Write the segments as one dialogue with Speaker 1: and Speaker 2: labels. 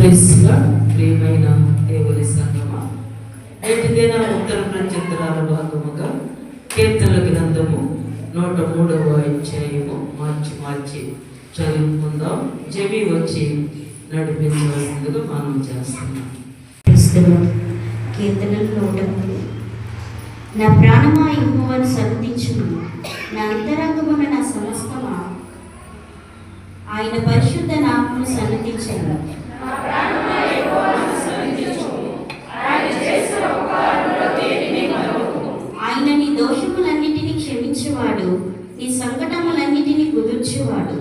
Speaker 1: ప్రేస్గా ప్రియమైన దేవుని సంగమా, నేటి దిన ఉత్తర ప్రత్యుత్తరాల భాగముగా కీర్తనల గ్రంథము 103వ అధ్యాయము మార్చి చదువుకుందాం. జమి వచ్చి నడిపించవలసిందిగా మనం చేస్తున్నాం.
Speaker 2: కీర్తనలు 103. నా ప్రాణమా యెహోవాను సన్నిధించుము, నా అంతరంగమున నా సమస్తమా ఆయన పరిశుద్ధ నామమును సన్నిధించును. ఆయన నీ దోషములన్నిటినీ క్షమించువాడు, నీ సంకటములన్నిటినీ కుదుర్చువాడు.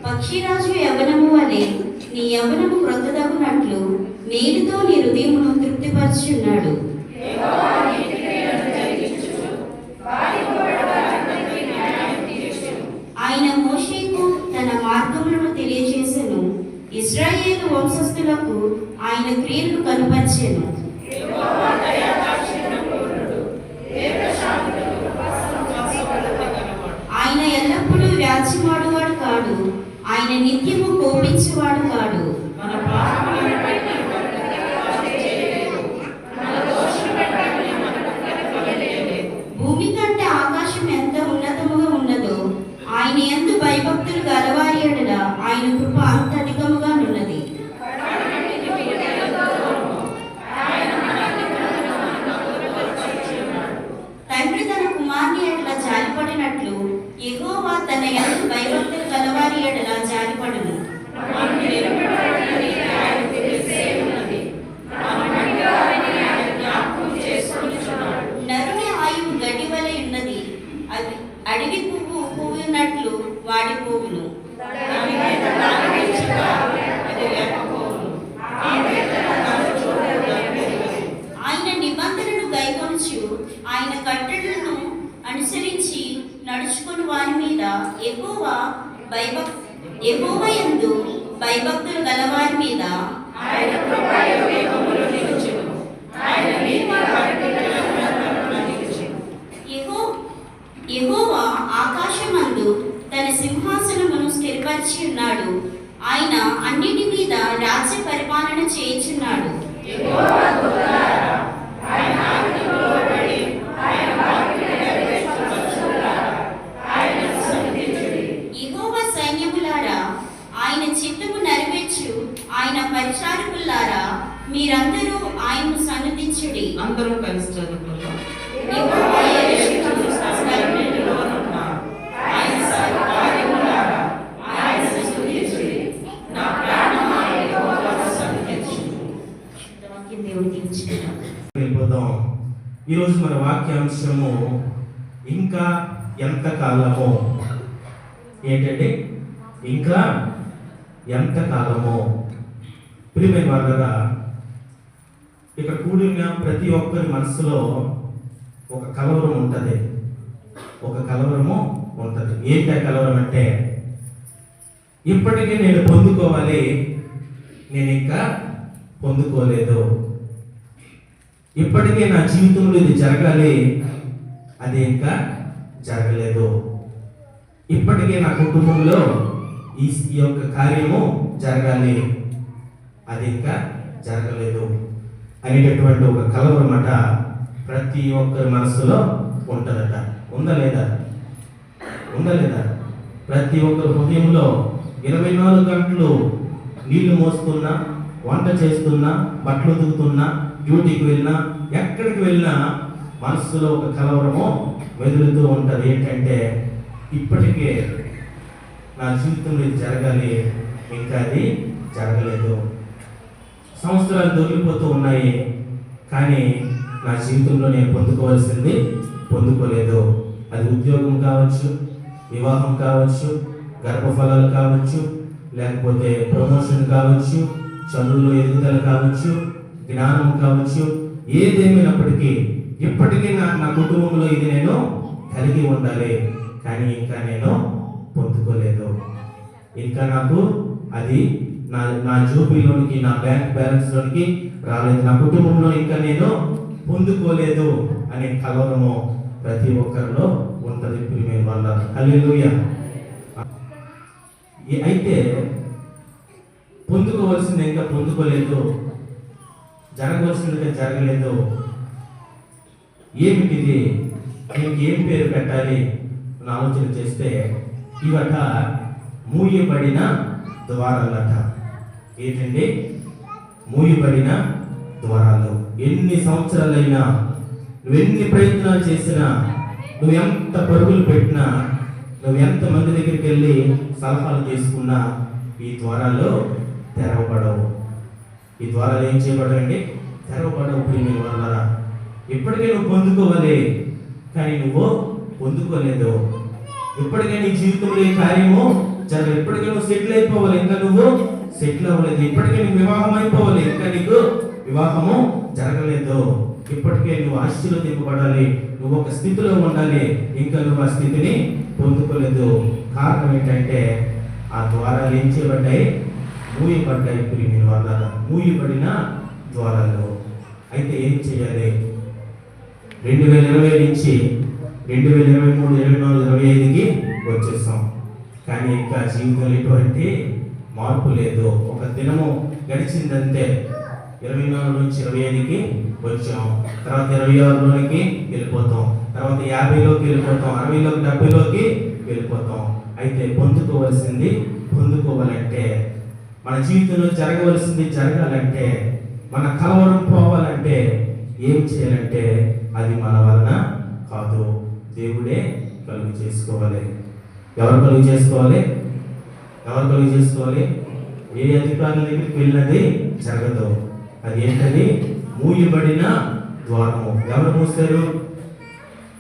Speaker 2: పక్షిరాజు యవ్వనము వలె నీ యవ్వనము క్రొత్తదగునట్లు నేటితో నీ హృదయమును తృప్తిపరచున్నాడు. ఆయన మోషేకు తన మార్గములను తెలియజేసెను, ఇశ్రాయేలు వంశస్థులకు ఆయన క్రియలను కనుపర్చెను. ఆయన ఎల్లప్పుడూ వ్యాజ్యమాడువాడు కాడు, ఆయన నిత్యము కోపించువాడు కాడు. భూమి కంటే ఆకాశం ఎంత ఉన్నతముగా ఉన్నదో ఆయన యందు భయభక్తులు గలవారి యెడల ఆయన కృప అంత అధికముగా ఉన్నది. తండ్రి తన కుమారుని యెడల జాలిపడినట్లు యెహోవా తన యందు భయభక్తులు గలవారి యెడల జాలిపడును. నరుని ఆయువు గడ్డి వలె ఉన్నది, అడవి పువ్వు పువ్వునట్లు వాడిపోవును. ఆయన నిబంధనను గైకొనుచు ఆయన కట్టడలను అనుసరించి నడుచుకుని వారి మీద యెహోవా యందు భయభక్తులు గలవారి మీద యెహోవా ఆకాశమందు తన సింహాసనమును స్థిరపరిచి ఉన్నాడు, ఆయన అన్నిటి మీద రాజ్య పరిపాలన చేయుచున్నాడు. యెహోవా సైన్యములారా, ఆయన చిత్తము నెరవేర్చు ఆయన పరిచారకులారా, మీరందరూ ఆయనను సన్నిధించుడి.
Speaker 1: అందరూ కలిసి చదువుకుందాం.
Speaker 3: వెళ్ళిపోతాం. ఈరోజు మన వాక్యాంశము ఇంకా ఎంత కాలమో. ఏంటంటే ఇంకా ఎంత కాలమో. ప్రియమైన వారులారా, ఇక్కడ కూడిన ప్రతి ఒక్కరి మనసులో ఒక కలవరం ఉంటుంది, ఒక కలవరము ఉంటుంది. ఏంటి ఆ కలవరం అంటే, ఇప్పటికీ నేను పొందుకోవాలి, నేను ఇంకా పొందుకోలేదు. ఇప్పటికే నా జీవితంలో ఇది జరగాలి, అది ఇంకా జరగలేదు. ఇప్పటికే నా కుటుంబంలో ఈ యొక్క కార్యము జరగాలి, అది ఇంకా జరగలేదు అనేటటువంటి ఒక కలవరమట ప్రతి ఒక్కరి మనసులో ఉంటుందట. ఉందా లేదా? ఉందా లేదా? ప్రతి ఒక్కరి హృదయంలో 24 గంటలు నీళ్లు మోస్తున్నా, వంట చేస్తున్నా, బట్టలు ఉతుకుతున్నా, డ్యూటీకి వెళ్ళినా, ఎక్కడికి వెళ్ళినా మనసులో ఒక కలవరము మెదులుతూ ఉంటుంది. ఏంటంటే, ఇప్పటికే నా జీవితంలో ఇది జరగాలి, ఇంకా అది జరగలేదు. సంవత్సరాలు దొరికిపోతూ ఉన్నాయి, కానీ నా జీవితంలో నేను పొందుకోవాల్సింది పొందుకోలేదు. అది ఉద్యోగం కావచ్చు, వివాహం కావచ్చు, గర్భఫలాలు కావచ్చు, లేకపోతే ప్రమోషన్ కావచ్చు, చదువులో ఎదుగుదల కావచ్చు, జ్ఞానం కావచ్చు, ఏదేమైనప్పటికీ ఇప్పటికీ నా కుటుంబంలో ఇది నేను కలిగి ఉండాలి, కానీ ఇంకా నేను పొందుకోలేదు. ఇంకా నాకు అది నా జోబీలోనికి, నా బ్యాంక్ బ్యాలెన్స్లోనికి రాలేదు. నా కుటుంబంలో ఇంకా నేను పొందుకోలేదు అనే కలవరము ప్రతి ఒక్కరిలో ఉంటుంది ప్రియమైన వాళ్ళ. హల్లెలూయా. అయితే పొందుకోవాల్సింది ఇంకా పొందుకోలేదు, జరగవలసింది జరగలేదు. ఏమిటిది, దీనికి ఏం పేరు పెట్టాలి అని ఆలోచన చేస్తే ఇవట మూయబడిన ద్వారాలట. ఏంటండి? మూయబడిన ద్వారాలు. ఎన్ని సంవత్సరాలైనా, నువ్వెన్ని ప్రయత్నాలు చేసినా, నువ్వు ఎంత పరుగులు పెట్టినా, నువ్వు ఎంత మంది దగ్గరికి వెళ్ళి సలహాలు తీసుకున్నా ఈ ద్వారాల్లో తెరవబడవు. ఈ ద్వారాలు ఏం చేయబడవండి? తెరవబడవు ప్రియమైన వాళ్ళారా. ఇప్పటికే నువ్వు పొందుకోవాలి, కానీ నువ్వు పొందుకోలేదు. ఇప్పటికే నీ జీవితంలో ఈ కార్యము జరగలేదు. ఇప్పటికే నువ్వు సెటిల్ అయిపోవాలి, ఇంకా నువ్వు సెటిల్ అవ్వలేదు. ఇప్పటికే నీకు వివాహం అయిపోవాలి, ఇంకా నీకు వివాహము జరగలేదు. ఇప్పటికే నువ్వు ఆశీర్వదింపబడాలి, నువ్వు ఒక స్థితిలో ఉండాలి, ఇంకా నువ్వు ఆ స్థితిని పొందుకోలేదు. కారణం ఏంటంటే ఆ ద్వారాలు ఏం చేయబడ్డాయి? మూయబడ్డాయి ప్రియమైన వాళ్ళారా. మూయబడిన ద్వారాలు. అయితే ఏం చేయాలి? 2020 నుంచి 2023, 24, 25కి వచ్చేసాం, కానీ ఇంకా జీవితంలో ఎటువంటి మార్పు లేదు. ఒక దినము గడిచిందంటే 24 నుంచి 25కి వచ్చాం, తర్వాత 26లోకి వెళ్ళిపోతాం, తర్వాత 50లోకి వెళ్ళిపోతాం, 60లోకి 70లోకి వెళ్ళిపోతాం. అయితే పొందుకోవాల్సింది పొందుకోవాలంటే, మన జీవితంలో జరగవలసింది జరగాలంటే, మన కలవరం పోవాలంటే ఏం చేయాలంటే అది మన వలన కాదు, దేవుడే కలుగు చేసుకోవాలి. ఎవరు కలుగు చేసుకోవాలి? ఎవరు కలుగు చేసుకోవాలి? ఏ అధికారుల దగ్గరికి వెళ్ళినది జరగదు. అది ఏంటది? మూయబడిన ద్వారము. ఎవరు మూసారు?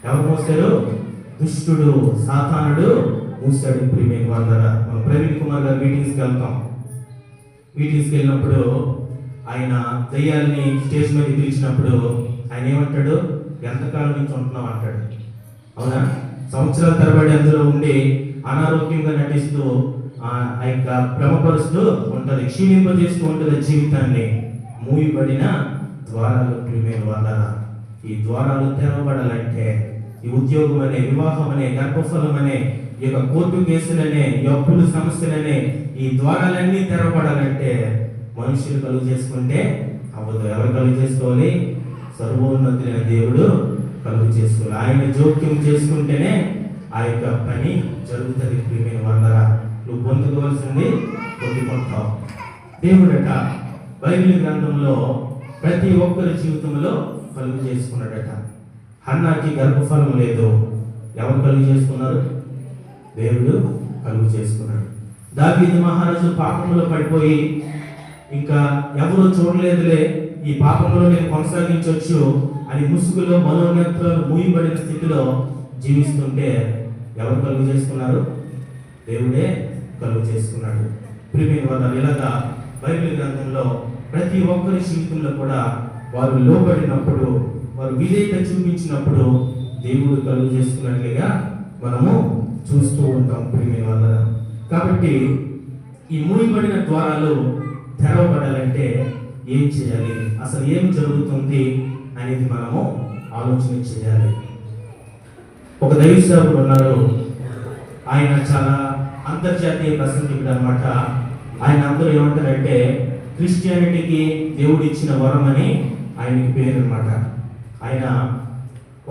Speaker 3: ఎవరు మూసారు? దుష్టుడు, సాతానుడు మూసాడు ప్రియమైన వాళ్ళారా. మనం ప్రవీణ్ కుమార్ గారు మీటింగ్స్కి వెళ్తాం. మీటింగ్స్కి వెళ్ళినప్పుడు ఆయన దయ్యాల్ని స్టేజ్ మీద పిలిచినప్పుడు ఆయన ఏమంటాడు? ఎంతకాలం నుంచి ఉంటున్నాం అంటాడు. అవునా? సంవత్సరాల తరబడి అందులో ఉండి అనారోగ్యంగా నటిస్తూ ఆ యొక్క భ్రమపరుస్తూ ఉంటుంది, క్షీణింపజేస్తూ ఉంటుంది జీవితాన్ని. మూయబడిన ద్వారాలు ప్రియమైన వాళ్ళారా. ఈ ద్వారాలు తెరవబడాలంటే, ఈ ఉద్యోగం అనే, వివాహం అనే, గర్భఫలం అనే, ఈ యొక్క కోర్టు కేసులనే, ఈ అప్పుల సమస్యలనే, ఈ ద్వారాలన్నీ తెరవబడాలంటే మనుషులు కలుగు చేసుకుంటే అవ్వదు. ఎవరు కలుగు చేసుకోవాలి? సర్వోన్నతులైన దేవుడు కలుగు చేసుకోవాలి. ఆయన జోక్యం చేసుకుంటేనే ఆ యొక్క పని జరుగుతుంది ప్రియమైన వాళ్ళారా. నువ్వు పొందుకోవాల్సింది పొందుకుంటావు. దేవుడట బైబిల్ గ్రంథంలో ప్రతి ఒక్కరి జీవితంలో కలుగు చేసుకున్నాడట. హన్నాకి గర్భఫలం లేదు, ఎవరు కలుగు చేసుకున్నారు? దేవుడు కలుగు చేసుకున్నాడు. దావీదు మహారాజు పాపంలో పడిపోయి ఇంకా ఎవరు చూడలేదులే, ఈ పాపంలో నేను కొనసాగించవచ్చు అని ముసుగులో మనోనేత్రాలు మూయబడిన స్థితిలో జీవిస్తుంటే ఎవరు కలుగు చేసుకున్నారు? దేవుడే కలుగు చేసుకున్నాడు. ప్రియమైన వారు, ఇలాగా బైబిల్ గ్రంథంలో ప్రతి ఒక్కరి జీవితంలో కూడా వారు లోబడినప్పుడు, వారు విధేయత చూపించినప్పుడు దేవుడు కలుగు చేసుకున్నట్లుగా మనము చూస్తూ ఉంటాం ప్రియమైన వాళ్ళ. కాబట్టి ఈ మూయబడిన ద్వారాలు తెరవబడాలంటే ఏం చేయాలి, అసలు ఏం జరుగుతుంది అనేది మనము ఆలోచన చేయాలి. ఒక దైవ సేవకుడు ఉన్నారు, ఆయన చాలా అంతర్జాతీయ ప్రసంగికుడు అనమాట. ఆయన అందరూ ఏమంటారంటే క్రిస్టియానిటీకి దేవుడు ఇచ్చిన వరం అని ఆయనకి పేరు అనమాట. ఆయన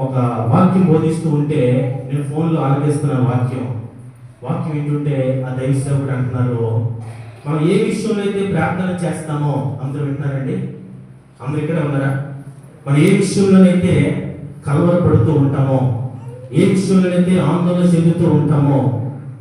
Speaker 3: ఒక వాక్యం బోధిస్తూ ఉంటే నేను ఫోన్లో ఆలకిస్తున్న వాక్యం వింటుంటే ఆ దైవ సేవకుడు అంటున్నారు, మనం ఏ విషయంలో అయితే ప్రార్థన చేస్తామో, అందరూ వింటున్నారండి, అందరూ ఇక్కడ ఉన్నారా? మనం ఏ విషయంలోనైతే కలవరపడుతూ ఉంటామో, ఏ విషయంలోనైతే ఆందోళన చెందుతూ ఉంటామో,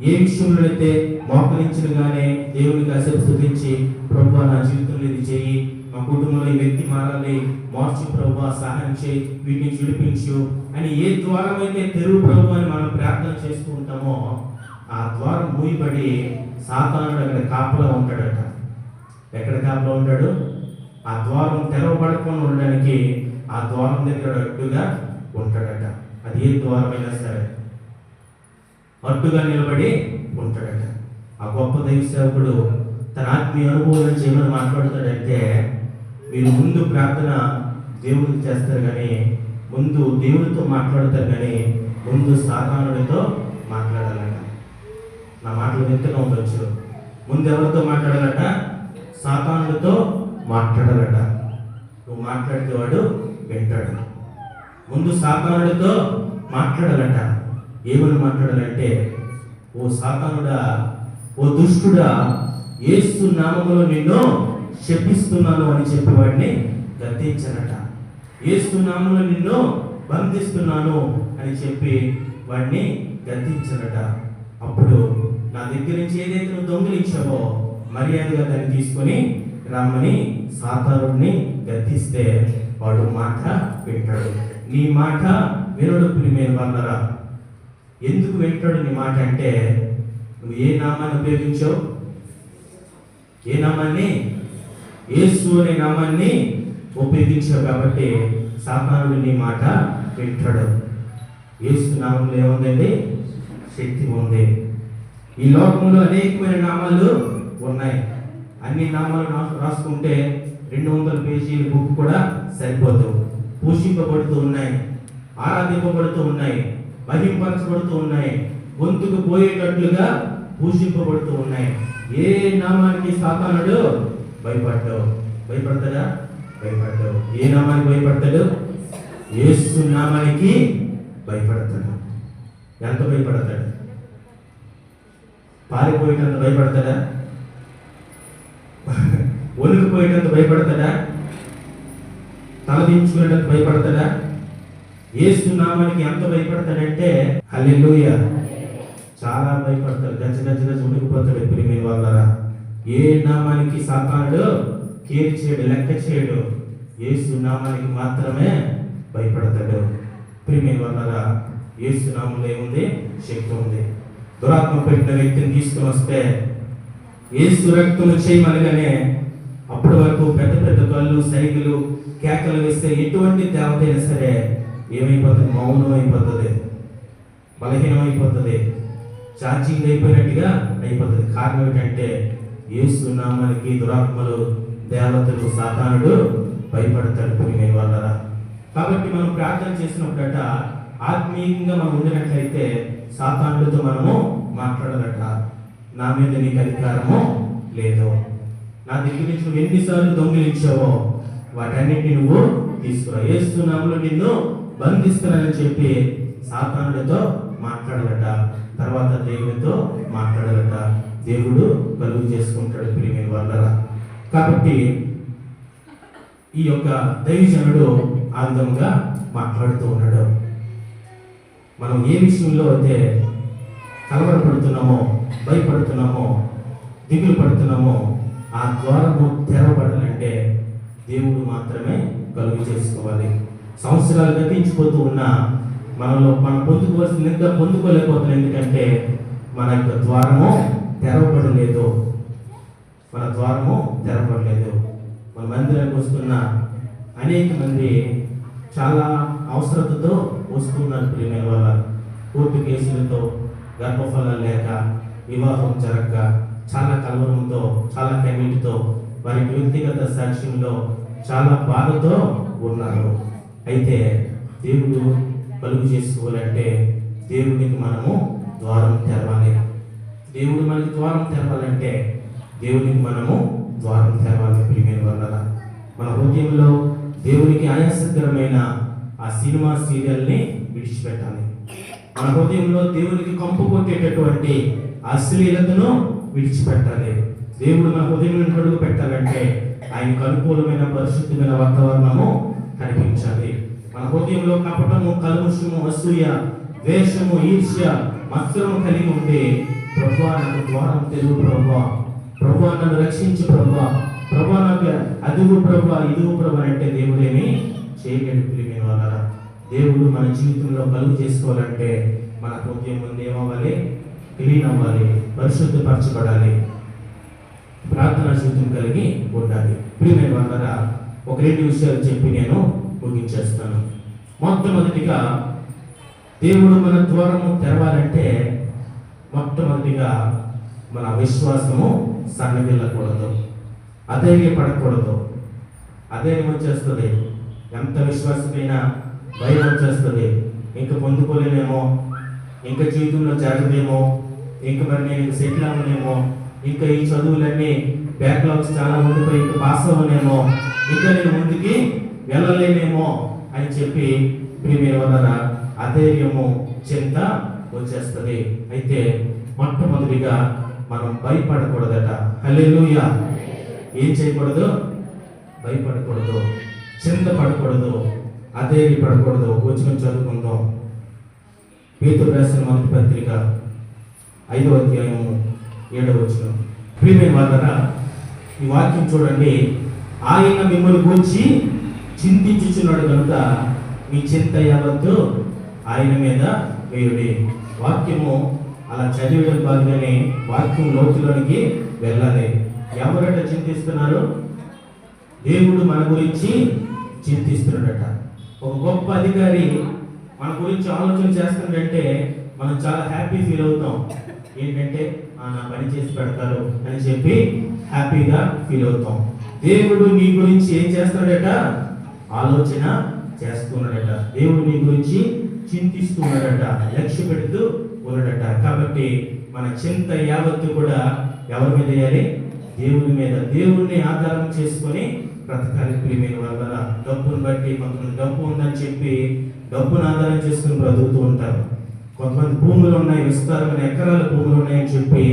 Speaker 3: ఏ విషయంలోనైతే మోకరించగానే దేవుని కాసేపు స్తుతించి ప్రభువా నా జీవితంలో ఇది చేయి, మా కుటుంబంలో ఈ వ్యక్తి మారాలి, మార్చు ప్రభువా, సహాయం చేయి, వీటిని విడిపించు అని ఏ ద్వారం అయితే తెరువు ప్రభు అని మనం ప్రార్థన చేస్తూ ఉంటామో, ఆ ద్వారం మూయబడి సాతానుడు అక్కడ కాపలా ఉంటాడట. ఎక్కడ కాపలా ఉంటాడు? ఆ ద్వారం తెరవబడకుండా ఉండడానికి ఆ ద్వారం దగ్గర అడ్డుగా ఉంటాడట. అది ఏ ద్వారమైనా సరే అడ్డుగా నిలబడి ఉంటాడట. ఆ గొప్ప దైవ సేవకుడు తన ఆత్మీయ అనుభవం నుంచి ఏమైనా మాట్లాడుతాడంటే, మీరు ముందు ప్రార్థన దేవుడికి చేస్తారు కానీ, ముందు దేవుడితో మాట్లాడతారు కానీ ముందు సాతానుడితో మాట్లాడాలట. నా మాటలు వింతగా ఉండొచ్చు. ముందు ఎవరితో మాట్లాడాలట? సాతానుడితో మాట్లాడాలట. నువ్వు మాట్లాడితే వాడు వింటాడు. ముందు సాతానుడితో మాట్లాడాలట. ఏమని మాట్లాడాలంటే, ఓ సాతానుడా, ఓ దుష్టుడా, యేసు నామములో నిన్ను శపిస్తున్నాను అని చెప్పి వాడిని గద్దించారట. యేసు నామములో నిన్ను బంధిస్తున్నాను అని చెప్పి వాడిని గద్దించారట. అప్పుడు నా దగ్గర నుంచి ఏదైతే నువ్వు దొంగిలించావో మర్యాదగా దాన్ని తీసుకొని రమ్మని సాతానుడిని గద్దిస్తే వాడు మాట వింటాడు. నీ మాట వినడు ప్రియమైన వాళ్ళరా. ఎందుకు వింటాడు నీ మాట అంటే, నువ్వు ఏ నామాన్ని ఉపయోగించావు? ఏ నామాన్ని? యేసు అనే నామాన్ని ఉపయోగించావు కాబట్టి సాతానుడు నీ మాట వింటాడు. యేసు నామంలో ఏముందండి? శక్తి ఉంది. ఈ లోకంలో అనేకమైన నామాలు ఉన్నాయి. అన్ని నామాలు రాసుకుంటే 200 పేజీల బుక్ కూడా సరిపోదు. పూజింపబడుతూ ఉన్నాయి, ఆరాధింపబడుతూ ఉన్నాయి, మహింపరచబడుతూ ఉన్నాయి, గొంతుకు పోయేటట్లుగా పూజింపబడుతూ ఉన్నాయి. ఏ నామానికి సాతానుడు భయపడ్డావు? భయపడతాడా? భయపడ్డావు. ఏ నామానికి భయపడతాడు? యేసు నామానికి భయపడతాడు. ఎంత భయపడతాడు? పారిపోయేటంత భయపడతాడా? ఒలికిపోయేటంత భయపడతాడా? తలదించుకునేటంత భయపడతాడా? యేసు నామానికి ఎంత భయపడతాడంటే హల్లెలూయా, చాలా భయపడతాడు. గజ గజ గజ ఉనికిపోతాడు. ప్రియమైన వాళ్ళరా, ఏ నామానికి సాతానుడు కేర్ చేయడు, లెక్క చేయడు. యేసు నామానికి మాత్రమే భయపడతాడు. ప్రియమైన వాళ్ళరా, యేసు నామంలో ఏముంది? శక్తి ఉంది. దురాత్మ పెట్టిన వ్యక్తిని తీసుకుని వస్తే యేసు రక్తము చేయమనగానే అప్పటి వరకు పెద్ద పెద్ద కళ్ళు, సైకిలు, కేకలు వేస్తే ఎటువంటి దేవత అయినా సరే ఏమైపోతుంది? మౌనం అయిపోతుంది, బలహీనం అయిపోతుంది, ఛార్జింగ్ అయిపోయినట్టుగా అయిపోతుంది. కారణం ఏంటంటే యేసు నామానికి దురాత్మలు, దేవతలు, సాతానుడు భయపడతాడు. ప్రియమైన వాళ్ళరా, కాబట్టి మనం ప్రార్థన చేసినప్పుడట ఆత్మీయంగా మనం ఉండినట్లయితే సాతానుడితో మనము మాట్లాడాలట. నా మీద నీకు అధికారము లేదు, నా దగ్గర నుంచి నువ్వు ఎన్నిసార్లు దొంగిలించావో వాటన్నిటిని నువ్వు తీసుకురా, యేసు నామములో నిన్ను బంధిస్తున్నానని చెప్పి సాతానుడితో మాట్లాడాలట. తర్వాత దేవుడితో మాట్లాడాలట. దేవుడు కలుగు చేసుకుంటాడు. ప్రియమైన వాళ్ళరా, కాబట్టి ఈ యొక్క దైవజనుడు ఆ విధంగా మాట్లాడుతూ ఉన్నాడు. మనం ఏ విషయంలో అయితే కలవరపడుతున్నామో, భయపడుతున్నామో, దిగులు పడుతున్నామో ఆ ద్వారము తెరవబడాలంటే దేవుడు మాత్రమే కలుగు చేసుకోవాలి. సంవత్సరాలు గతించిపోతూ ఉన్నా మనలో మనం పొందుకోవాల్సింది ఇంకా పొందుకోలేకపోతున్నాం. ఎందుకంటే మన యొక్క ద్వారము తెరవబడలేదు. మన ద్వారము తెరవబడలేదు. మన మందిరానికి వస్తున్న అనేక మంది చాలా అవసరతతో వస్తున్నారు. ప్రియమైన వాళ్ళ కోర్టు కేసులతో, గర్భఫలం లేక, వివాహం జరగక, చాలా కలవరంతో, చాలా కన్నీటితో, వారి వ్యక్తిగత సాక్ష్యంలో చాలా బాధతో ఉన్నారు. అయితే దేవుడు కలుగు చేసుకోవాలంటే దేవునికి మనము ద్వారం తెరవాలి. దేవుడు మనకి ద్వారం తెరవాలంటే దేవునికి మనము ద్వారం తెరవాలి. ప్రియమైన వాళ్ళ మన హృదయంలో దేవునికి ఆయాసకరమైన ఆ సినిమా సీరియల్ని విడిచిపెట్టాలి. మన హృదయంలో దేవునికి కంపు కొట్టేటటువంటి అశ్లీలతను విడిచిపెట్టాలి. దేవుడు మన హృదయంలో అడుగు పెట్టాలంటే ఆయనకు అనుకూలమైన పరిశుద్ధమైన వాతావరణము కనిపించాలి. మన హృదయంలో కపటము, కల్మషము, అసూయ, ద్వేషము, ఈర్ష్య, మత్సరము కలిగి ఉంటే ప్రభువా నాకు ద్వారం తెరువు, ప్రభువా, ప్రభువా నన్ను రక్షించు, ప్రభువా, ప్రభువా నాకు అదుగు ప్రభువా, ఇదుగు ప్రభు అంటే దేవుడేమి చేయలేడు. ప్రియమైన వాళ్ళరా, దేవుడు మన జీవితంలో కలుగు చేసుకోవాలంటే మన హృదయం ముందు ఏమవ్వాలి? క్లీన్ అవ్వాలి, పరిశుద్ధపరచబడాలి, ప్రార్థనా జీవితం కలిగి ఉండాలి. ప్రియమైన వాళ్ళరా, ఒక 2 విషయాలు చెప్పి నేను ముగించేస్తాను. మొట్టమొదటిగా దేవుడు మన ద్వారము తెరవాలంటే మొట్టమొదటిగా మన విశ్వాసము సన్నగిల్లకూడదు, అధైర్యపడకూడదు. అధైర్యం వచ్చేస్తుంది, ఎంత విశ్వాసమైనా భయం వచ్చేస్తుంది, ఇంకా పొందుకోలేనేమో, ఇంకా జీవితంలో జరగదేమో, ఇంకా మరి నేను సెటిల్ అవ్వనేమో, ఇంకా ఈ చదువులన్నీ బ్యాక్లాగ్స్ చాలా ఉండిపోయి ఇంకా పాస్ అవ్వనేమో, ఇంకా నేను ముందుకి వెళ్ళలేనేమో అని చెప్పి ప్రియమైన వల్ల అధైర్యము చింత వచ్చేస్తుంది. అయితే మొట్టమొదటిగా మనం భయపడకూడదట. హల్లెలూయా. ఏం చేయకూడదు? భయపడకూడదు, చింతపడకూడదు, అధైర్యపడకూడదు. వచనం చదువుకుందాం. పేతురు రాసిన మొదటి పత్రిక 5వ అధ్యాయము 7వ వచనం. ప్రియమైన వాళ్ళరా, ఈ వాక్యం చూడండి. ఆయన మిమ్మల్ని గురించి చింతించుచున్నాడు కనుక మీ చింత యావత్తు ఆయన మీద వేయుడి. వాక్యము అలా చదివడం కాదు, కానీ వాక్యం లోతులోనికి వెళ్ళాలి. ఎవరట చింతిస్తున్నారు? దేవుడు మన గురించి చింతిస్తున్నాడట. ఒక గొప్ప అధికారి మన గురించి ఆలోచన చేస్తున్నాడంటే మనం చాలా హ్యాపీ ఫీల్ అవుతాం. ఏంటంటే నా పని చేసి పెడతారు అని చెప్పి హ్యాపీగా ఫీల్ అవుతాం. దేవుడు నీ గురించి ఏం చేస్తున్నాడట? ఆలోచన చేస్తున్నాడట. దేవుడు నీ గురించి చింతిస్తున్నాడట, లక్ష్య పెడుతూ ఉన్నాడట. కాబట్టి మన చింత యావత్తు కూడా ఎవరి మీద వేయాలి? దేవుని మీద. దేవుడిని ఆధారం చేసుకొని బ్రతకాలి. ప్రియమైన వాళ్ళ డబ్బును బట్టి కొంతమంది డబ్బు ఉందని చెప్పి డబ్బును ఆధారం చేసుకుని బ్రతుకుతూ ఉంటారు. కొంతమంది భూములు ఉన్నాయి, విస్తారమైన ఎకరాల భూములు ఉన్నాయని చెప్పి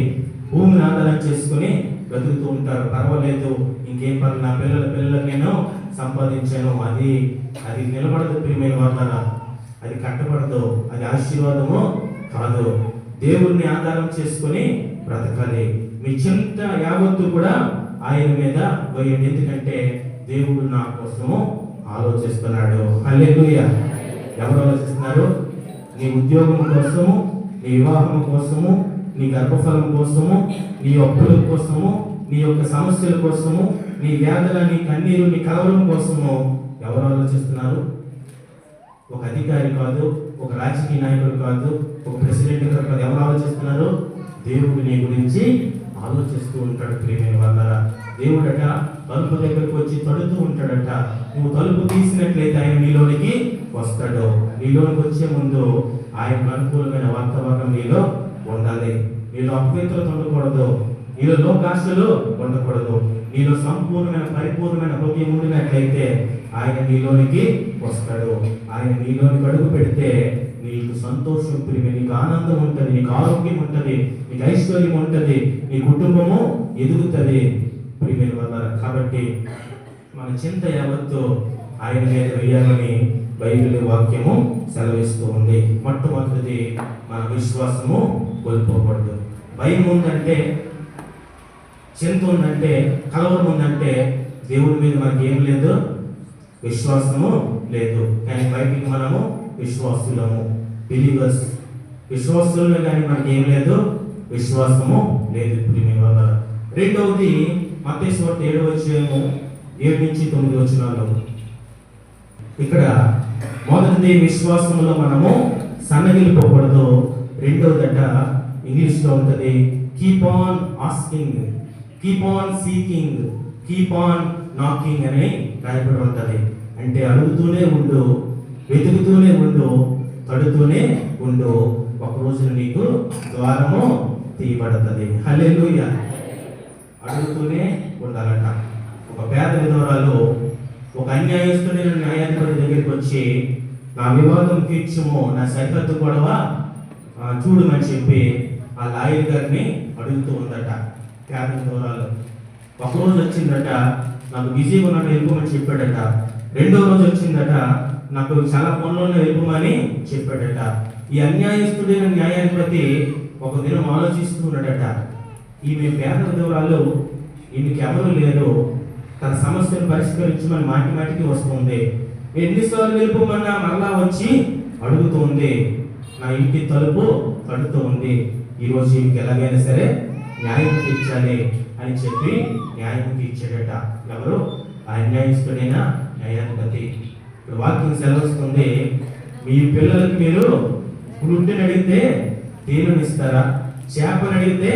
Speaker 3: భూమిని ఆధారం చేసుకుని బ్రతుకుతూ ఉంటారు. పర్వాలేదు, ఇంకేం పర్లేదు, నా పిల్లలకి నేను సంపాదించాను, అది నిలబడదు. ప్రియమైన వాళ్ళ అది కట్టబడదు, అది ఆశీర్వాదము కాదు. దేవుడిని ఆధారం చేసుకుని బ్రతకాలి. మీ చింత యావత్తు కూడా ఆయన మీద వేయండి. ఎందుకంటే దేవుడు నా కోసము ఆలోచిస్తున్నాడు. హల్లెలూయా. ఎవరు ఆలోచిస్తున్నారు? నీ ఉద్యోగం కోసము, నీ వివాహం కోసము, నీ గర్భఫలం కోసము, నీ అప్పుల కోసము, నీ యొక్క సమస్యల కోసము, నీ వ్యాధుల, నీ కన్నీరు, నీ కలవరం కోసము ఎవరు ఆలోచిస్తున్నారు? ఒక అధికారి కాదు, ఒక రాజకీయ నాయకుడు కాదు, ఒక ప్రెసిడెంట్ కాదు. ఎవరు ఆలోచిస్తున్నారు? దేవుడు నీ గురించి ఆలోచిస్తూ ఉంటాడు. ప్రియమైన వాళ్ళ దేవుడట తలుపు దగ్గరకు వచ్చి తడుతూ ఉంటాడట. నువ్వు తలుపు తీసినట్లయితే ఆయన నీలోనికి వస్తాడు. నీలోనికి వచ్చే ముందు ఆయన అనుకూలమైన వాతావరణం నీలో ఉండాలి. నీలో అపవిత్రత ఉండకూడదు, నీలో లోకాశలు ఉండకూడదు. నీలో సంపూర్ణమైన పరిపూర్ణమైన హృదయం ఉండినట్లయితే ఆయన నీలోనికి వస్తాడు. ఆయన నీలోనికి అడుగు పెడితే నీకు సంతోషం, ప్రియమే, నీకు ఆనందం ఉంటుంది, నీకు ఆరోగ్యం ఉంటుంది, నీకు ఐశ్వర్యం ఉంటుంది, నీ కుటుంబము ఎదుగుతుంది. ప్రియమైన వల్ల కాబట్టి మన చింత యావత్తు ఆయన మీద వేయాలని బైబిల్ వాక్యము సెలవిస్తూ ఉంది. మొట్టమొదటిది మన విశ్వాసము కోల్పోకూడదు. భయం ఉందంటే, చింత ఉందంటే, కలవరం ఉందంటే దేవుడి మీద మనకి ఏం లేదు? విశ్వాసము లేదు. కానీ బయటికి మనము విశ్వాసులము, బిలీవర్స్. విశ్వాసులు కానీ మనకి ఏం లేదు? విశ్వాసము లేదు. రెండవది మత్తయి సువార్త 7వ అధ్యాయము 7 నుంచి 9 వచనాలు. ఇక్కడ మొదటిది విశ్వాసములో మనము సన్నగిలిపోకూడదు. రెండవదట ఇంగ్లీష్లో ఉంటుంది, keep on asking, keep on seeking, keep on knocking అని రాయబడి ఉంటుంది. అంటే అడుగుతూనే ఉండు, వెతుకుతూనే ఉండు, తడుతూనే ఉండు, ఒక రోజున నీకు ద్వారము తీయబడుతుంది. హల్లెలూయా. అడుగుతూనే ఉండాలట. ఒక పేద విధవరాలు ఒక అన్యాయస్తుడైన న్యాయాధిపతి దగ్గరికి వచ్చి, నా వివాదం తీర్చుము, నా సరిహద్దు గొడవ చూడమని చెప్పి ఆ లాయర్ గారిని అడుగుతూ ఉందట. పేద విధవరాలు ఒకరోజు వచ్చిందట, నాకు బిజీగా ఉన్నట్టు వెళ్ళిపోమని చెప్పాడట. రెండో రోజు వచ్చిందట, నాకు చాలా పనులను వెళ్ళిపోమని చెప్పాడట. ఈ అన్యాయస్తుడైన న్యాయాధిపతి ఒక దినం ఆలోచిస్తూ ఉన్నాడట, ఈమె పేద విధవరాలు, ఈమెకి ఎవరు లేరు, తన సమస్యను పరిష్కరించమని మాటి మాటికి వస్తుంది. ఎన్నిసార్లు వెళ్ళిపోమన్నా మరలా వచ్చి అడుగుతుంది. నా ఇంటి తలుపు తడుతూ ఉంది, ఈరోజు ఈమెకి ఎలాగైనా సరే న్యాయం తీర్చాలి అని చెప్పి న్యాయం తీర్చాడట. ఎవరు? ఆ అన్యాయస్తుడైన న్యాయాధిపతి. ఇప్పుడు వాక్యం సెలవుస్తుంది, మీ పిల్లలకి మీరు గుడ్డుని అడిగితే తేలునిస్తారా? చేపని అడిగితే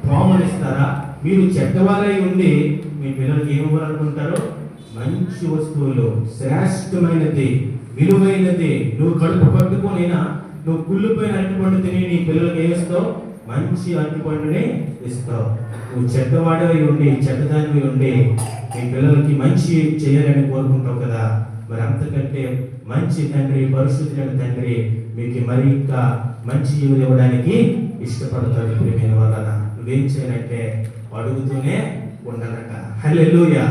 Speaker 3: పామునిస్తారా? మీరు చెడ్డవారై ఉండి మీ పిల్లలకి ఏమివ్వాలనుకుంటారు? మంచి వస్తువులు, శ్రేష్టమైనది, విలువైనది. నువ్వు కడుపు కట్టుకొనైనా నువ్వు కుళ్ళిపోయిన అరటిపండు తిని నీ పిల్లలకి ఏమిస్తావు? మంచి అరటిపండుని ఇస్తావు. నువ్వు చెడ్డవాడవి ఉండి, చెడ్డదానివి ఉండి నీ పిల్లలకి మంచి చేయాలని కోరుకుంటావు కదా. మరి అంతకంటే మంచి తండ్రి, పరిశుద్ధులైన తండ్రి మీకు మరి ఇంకా మంచి జీవులు ఇవ్వడానికి ఇష్టపడతాడు. ప్రియమైన వాళ్ళ నువ్వేం చేయాలంటే అడుగుతూనే ఉండాలట. హల్లెలూయా.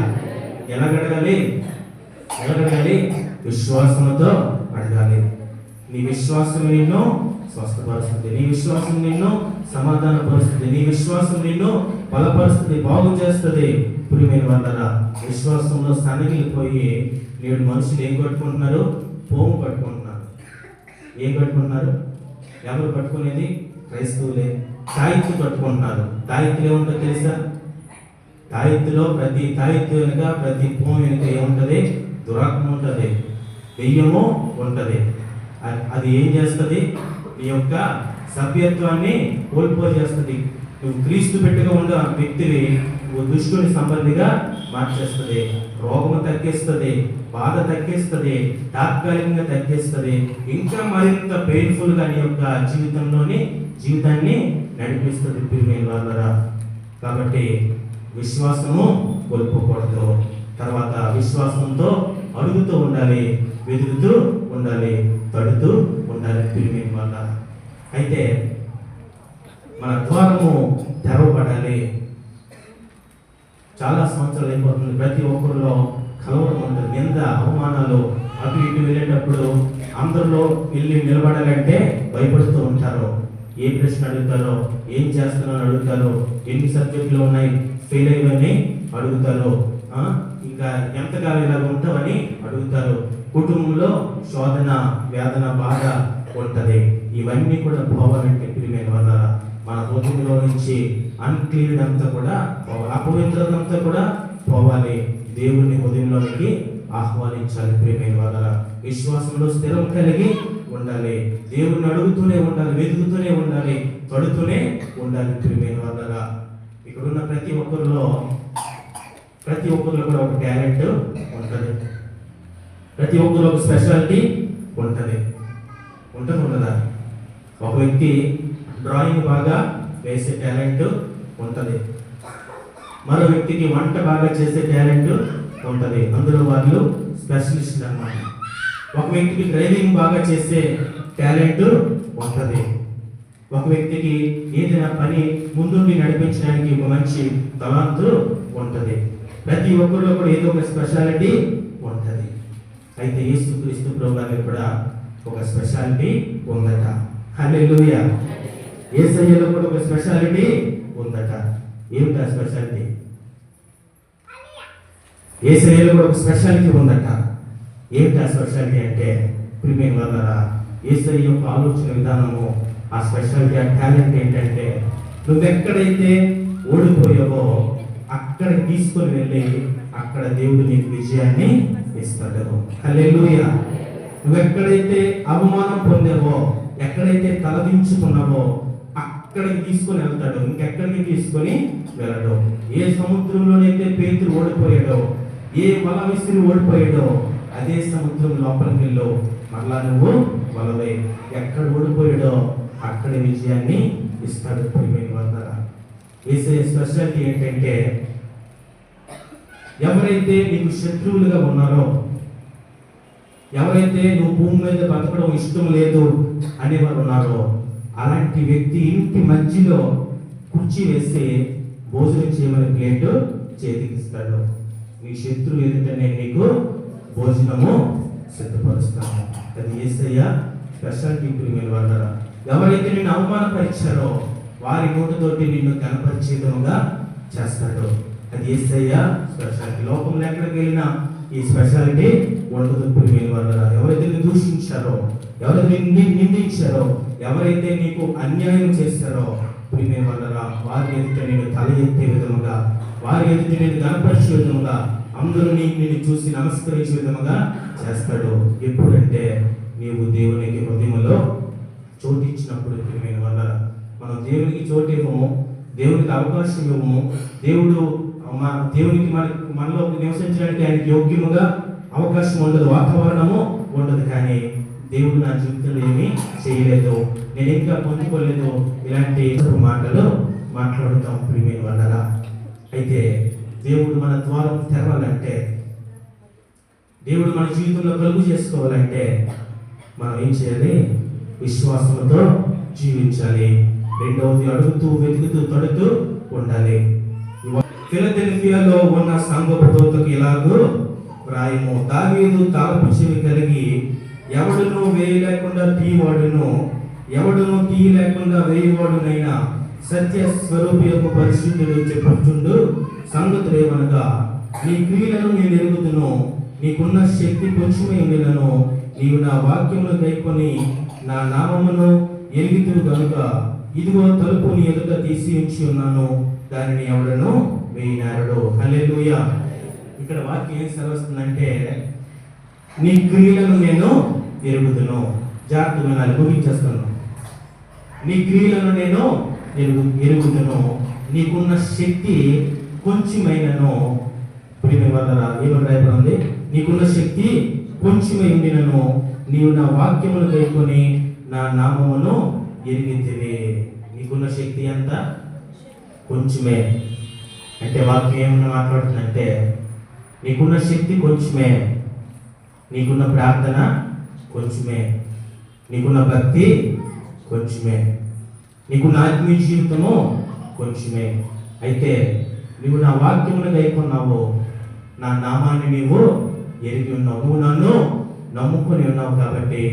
Speaker 3: ఎలా అడగాలి? విశ్వాసంతో అడగాలి. నీ విశ్వాసం నిన్ను స్వస్థపరుస్తుంది, నీ విశ్వాసం నిన్ను సమాధానపరుస్తుంది, నీ విశ్వాసం నిన్ను బలపరుస్తుంది, బాగు చేస్తుంది. ప్రియమైన వాళ్ళరా, విశ్వాసంలో సన్నగిలిపోయి నేడు మనుషులు ఏం కట్టుకుంటున్నారు? పోము కట్టుకుంటున్నారు. ఏం కట్టుకుంటున్నారు? ఎవరు కట్టుకునేది? క్రైస్తవులే. తాయిత్తు కట్టుకుంటున్నారు. తాయిత్తులు ఏముంటుందో తెలుసా? తాయిత్తులో ప్రతి తాయిత్తు వెనుక, ప్రతి పోము వెనుక ఏముంటుంది? దురాత్మ ఉంటుంది, దెయ్యము ఉంటుంది. అది ఏం చేస్తుంది? నీ యొక్క సభ్యత్వాన్ని కోల్పోజేస్తుంది. నువ్వు క్రీస్తు బిడ్డగా ఉన్న వ్యక్తివి నువ్వు దుష్టుని సంబంధిగా మార్చేస్తుంది. రోగము తగ్గిస్తుంది, బాధ తగ్గిస్తుంది, తాత్కాలికంగా తగ్గిస్తుంది. ఇంకా మరింత పెయిన్ఫుల్గా నీ యొక్క జీవితాన్ని నడిపిస్తుంది. ప్రియమైన వాళ్ళరా, కాబట్టి విశ్వాసము కోల్పోకూడదు. తర్వాత విశ్వాసంతో అడుగుతూ ఉండాలి, వెతుకుతూ ఉండాలి, తడుతూ ఉండాలి. ప్రియమైన వాళ్ళ అయితే మన ద్వారము తెరవబడాలి. చాలా సంవత్సరాలు అయిపోతుంది. ప్రతి ఒక్కరిలో కలవరం ఉంటుంది, నింద, అవమానాలు. అటు ఇటు వెళ్ళేటప్పుడు అందరిలో వెళ్ళి నిలబడాలంటే భయపడుతూ ఉంటారు. ఏ ప్రశ్న అడుగుతారో, ఏం చేస్తున్నారో అడుగుతారో, ఎన్ని సబ్జెక్టులు ఉన్నాయి, ఫెయిల్ అయ్యని అడుగుతారు, ఇంకా ఎంతకాలం ఇలాగ ఉంటావని అడుగుతారు. కుటుంబంలో శోధన, వేదన, బాధ ఉంటుంది. ఇవన్నీ కూడా పోవాలంటే ప్రియమైన వల్ల మన హృదయంలో నుంచి అన్క్లీన్ అంతా కూడా పోవాలి, అపవిత్రత అంతా కూడా పోవాలి. దేవుని హృదయంలోనికి ఆహ్వానించాలి. ప్రియమైన వల్ల విశ్వాసంలో స్థిరం కలిగి ఉండాలి. దేవుణ్ణి అడుగుతూనే ఉండాలి, వెతుకుతూనే ఉండాలి, తడుతూనే ఉండాలి. ప్రియమైన వల్ల ఇక్కడున్న ప్రతి ఒక్కరిలో కూడా ఒక టాలెంట్ ఉంటుంది. ప్రతి ఒక్కరు ఒక స్పెషాలిటీ ఉంటుంది. ఉండదా? ఒక వ్యక్తి డ్రాయింగ్ బాగా వేసే టాలెంట్ ఉంటుంది, మరో వ్యక్తికి వంట బాగా చేసే టాలెంట్ ఉంటుంది. అందులో వాళ్ళు స్పెషలిస్ట్ అన్నమాట. ఒక వ్యక్తికి డ్రైవింగ్ బాగా చేసే టాలెంట్ ఉంటుంది. ఒక వ్యక్తికి ఏదైనా పని ముందుండి నడిపించడానికి ఒక మంచి తలాంతు ఉంటుంది. ప్రతి ఒక్కరిలో కూడా ఏదో ఒక స్పెషాలిటీ ఉంటుంది. అయితే యేసుక్రీస్తు ప్రభువుకి కూడా ఒక స్పెషాలిటీ ఉందట. హల్లెలూయా. యేసయ్యలో కూడా ఒక స్పెషాలిటీ ఉందట. ఏమిటా స్పెషాలిటీ? యేసయ్యలో కూడా ఒక స్పెషాలిటీ ఉందట. ఏమిటా స్పెషాలిటీ అంటే ప్రియమైన వాళ్ళరా, యేసయ్య యొక్క ఆలోచన విధానము, ఆ స్పెషాలిటీ, ఆ టాలెంట్ ఏంటంటే నువ్వెక్కడైతే ఓడిపోయావో అక్కడికి తీసుకొని వెళ్ళి అక్కడ దేవుడు నీకు విజయాన్ని ఇస్తాడు. హల్లెలూయా. నువ్వెక్కడైతే అవమానం పొందావో, ఎక్కడైతే తలదించుకున్నావో అక్కడికి తీసుకొని వెళ్తాడు, ఇంకెక్కడికి తీసుకొని వెళ్ళడు. ఏ సముద్రంలోనైతే పేతురు ఓడిపోయాడో, ఏ వల విసిరి ఓడిపోయాడో అదే సముద్రం లోపలికి వెళ్ళు, మళ్ళా నువ్వు వలవే. ఎక్కడ ఓడిపోయాడో అక్కడ విజయాన్ని ఇస్తాడు. ప్రియమైన వాళ్ళరా, యేసయ్య స్పెషాలిటీ ఏంటంటే ఎవరైతే నీకు శత్రువులుగా ఉన్నారో, ఎవరైతే నువ్వు భూమి మీద బతకడం ఇష్టం లేదు అనేవారు ఉన్నారో అలాంటి వ్యక్తి ఇంటి మధ్యలో కుర్చీ వేసి భోజనం చేయమని ప్లేట్ చేతికిస్తాడు. నీ శత్రువు ఎదుట నేను నీకు భోజనము సిద్ధపరుస్తాను. అది యేసయ్య స్పెషాలిటీ. ప్రియమైన వాళ్ళరా, ఎవరైతే నిన్ను అవమానపరిచారో వారి నోటితోటి నిన్ను కనపరిచేదముగా చేస్తాడు. అది యేసయ్య స్పెషాలిటీ. లోకంలో ఎక్కడికి వెళ్ళినా ఈ స్పెషాలిటీ ఉండదు. ప్రియమైన వాళ్ళరా, ఎవరైతే నిన్ను దూషించారో, ఎవరైతే నిందించారో, ఎవరైతే నీకు అన్యాయం చేస్తారో ప్రియమైన వాళ్ళరా, వారి ఎదుట నేను తల ఎత్తే విధముగా, వారి ఎదుట నేను కనపరిచే విధముగా, అందరూ నిన్ను చూసి నమస్కరించే విధముగా చేస్తాడు. ఎప్పుడంటే నీవు దేవునికి హృదయంలో చోటు ఇచ్చినప్పుడు. ప్రియమైన వాళ్ళరా, మనం దేవునికి చోటు ఇవ్వము, దేవునికి అవకాశం ఇవ్వము, దేవునికి మనలో నివసించడానికి ఆయనకి యోగ్యముగా అవకాశం ఉండదు, వాతావరణము ఉండదు. కానీ దేవుడు నా జీవితంలో ఏమీ చేయలేదు, నేను ఇంకా పొందుకోలేదు, ఇలాంటి మాటలు మాట్లాడుతాం ప్రియమైన వాళ్ళరా. అయితే దేవుడు మన ద్వారం తెరవాలంటే, దేవుడు మన జీవితంలో కలుగు చేసుకోవాలంటే మనం ఏం చేయాలి? విశ్వాసంతో జీవించాలి. రెండవది, అడుగుతూ వెతుకుతూ తడుతూ ఉండాలి. ఫిలదెల్ఫియాలో ఉన్న సంఘపు దూతకు ఇలాగూ రాయము, దావీదు తాళపు చెవి కలిగి ఎవడును వేయలేకుండా తీయవాడును, ఎవడును తీయలేకుండా వేయవాడునైనా సత్య స్వరూపి యొక్క పరిశుద్ధుడు చెప్పుచుండు సంగతులేమనగా, నీ క్రియలను నేను ఎరుగుదును, నీకున్న శక్తి కొంచెమే ఉండినను, నీవు నా వాక్యమును గైకొని నా నామమును ఎరుగుతూ గనుక ఇదిగో తలుపు నీ ఎదుట తీసి ఉంచి ఉన్నాను, దానిని ఎవడను వేయినాడు. హల్లెలూయా. ఇక్కడ వాక్యం ఏం సెలవుస్తుందంటే, నీ క్రియలను నేను ఎరుగుదును. జాగ్రత్తగా వినాలి, ముగించేస్తాను. నీ క్రియలను నేను ఎరుగుదును, నీకున్న శక్తి కొంచెమైనను. ప్రియమైన వాళ్ళరా, ఏమని రాయబడింది? నీకున్న శక్తి కొంచెమై ఉండినను, నీవు నా వాక్యమును గైకొని నా నామమును ఎరిగితివి. నీకున్న శక్తి అంత కొంచెమే. అంటే వాక్యం ఏమన్నా మాట్లాడుతుందంటే, నీకున్న శక్తి కొంచెమే, నీకున్న ప్రార్థన కొంచెమే, నీకున్న భక్తి కొంచెమే, నీకున్న ఆత్మీయ జీవితము కొంచెమే. అయితే నువ్వు నా వాక్యమును గైకొన్నావు, నా నామాన్ని నీవు ఎరిగి ఉన్నావు, నువ్వు నన్ను నమ్ముకొని ఉన్నావు. కాబట్టి